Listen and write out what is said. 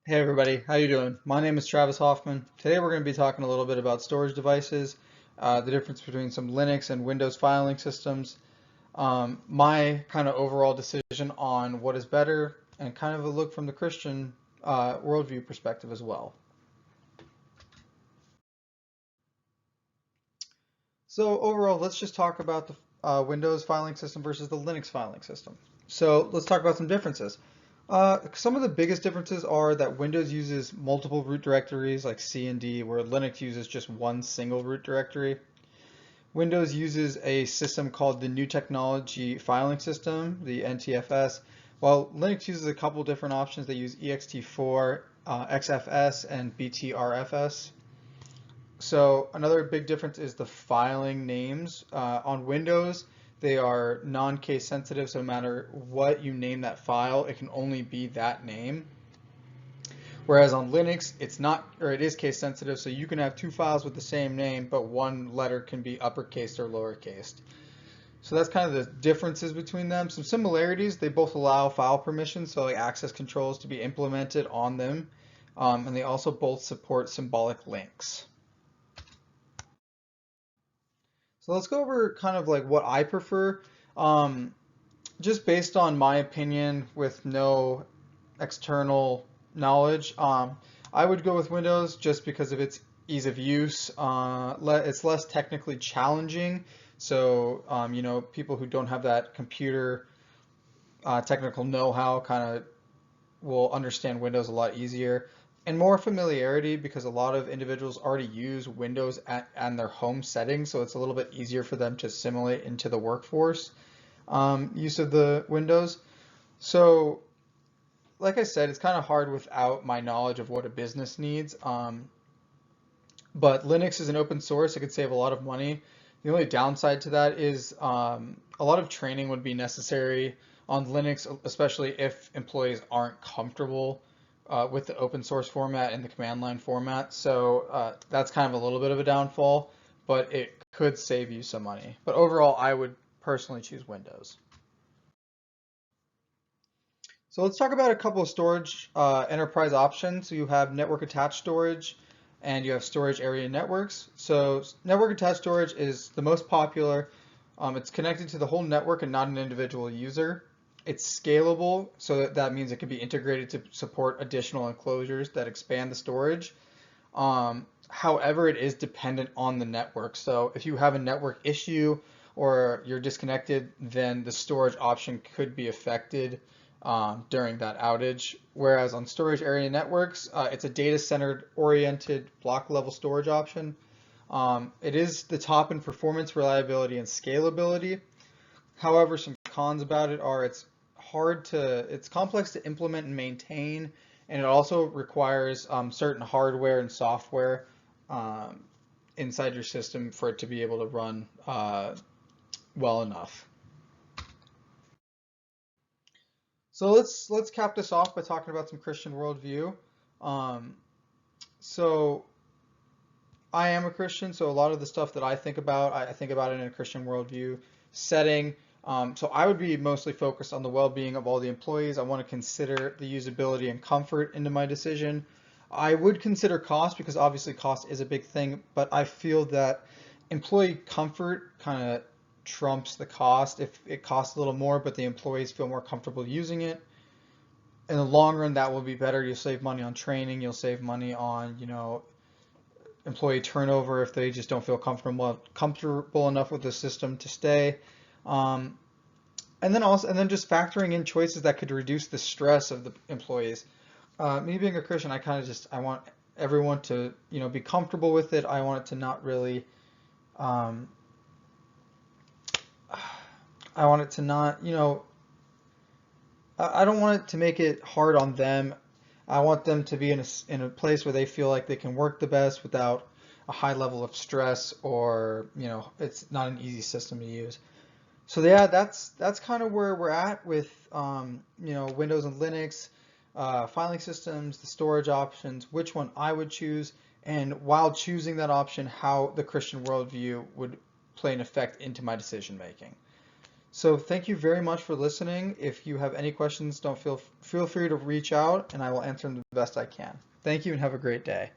Hey everybody, how you doing? My name is Travis Hoffman. Today we're going to be talking a little bit about storage devices, the difference between some Linux and Windows filing systems, my kind of overall decision on what is better, and kind of a look from the Christian worldview perspective as well. So overall, let's just talk about the Windows filing system versus the Linux filing system. So let's talk about some differences. Some of the biggest differences are that Windows uses multiple root directories like C and D, where Linux uses just one single root directory. Windows uses a system called the New Technology Filing System, the NTFS, while Linux uses a couple different options. They use ext4, XFS, and BTRFS. So another big difference is the filing names. On Windows, they are non-case sensitive, so no matter what you name that file, it can only be that name. Whereas on Linux, it's not, or it is case sensitive, so you can have two files with the same name, but one letter can be uppercased or lowercased. So that's kind of the differences between them. Some similarities, they both allow file permissions, so like access controls to be implemented on them, and they also both support symbolic links. So let's go over kind of like what I prefer. Um, just based on my opinion with no external knowledge, I would go with Windows just because of its ease of use. It's less technically challenging. So, people who don't have that computer technical know-how kind of will understand Windows a lot easier. And more familiarity because a lot of individuals already use Windows and their home settings, so it's a little bit easier for them to assimilate into the workforce use of the Windows. So, like I said, it's kind of hard without my knowledge of what a business needs. But Linux is an open source; it could save a lot of money. The only downside to that is a lot of training would be necessary on Linux, especially if employees aren't comfortable with the open source format and the command line format. So that's kind of a little bit of a downfall, but it could save you some money. But overall, I would personally choose Windows. So let's talk about a couple of storage enterprise options. So you have network attached storage and you have storage area networks. So network attached storage is the most popular. It's connected to the whole network and not an individual user. It's scalable, so that means it can be integrated to support additional enclosures that expand the storage. However, it is dependent on the network. So if you have a network issue or you're disconnected, then the storage option could be affected during that outage. Whereas on storage area networks, it's a data center oriented block level storage option. It is the top in performance, reliability, and scalability. However, some cons about it are it's complex to implement and maintain, and it also requires certain hardware and software um, inside your system for it to be able to run well enough. So let's cap this off by talking about some Christian worldview. Um, so I am a Christian, so a lot of the stuff that I think about, I think about it in a Christian worldview setting. So I would be mostly focused on the well-being of all the employees. I want to consider the usability and comfort into my decision. I would consider cost because obviously cost is a big thing, but I feel that employee comfort kind of trumps the cost. If it costs a little more, but the employees feel more comfortable using it, in the long run, that will be better. You'll save money on training. You'll save money on, employee turnover if they just don't feel comfortable enough with the system to stay. Um, and then just factoring in choices that could reduce the stress of the employees. Me being a Christian, I want everyone to be comfortable with it. I want it to not really um, I want it to not I don't want it to make it hard on them. I want them to be in a place where they feel like they can work the best without a high level of stress or, it's not an easy system to use. So yeah, that's kind of where we're at with, Windows and Linux, filing systems, the storage options, which one I would choose, and while choosing that option, how the Christian worldview would play an effect into my decision making. So thank you very much for listening. If you have any questions, don't feel free to reach out and I will answer them the best I can. Thank you and have a great day.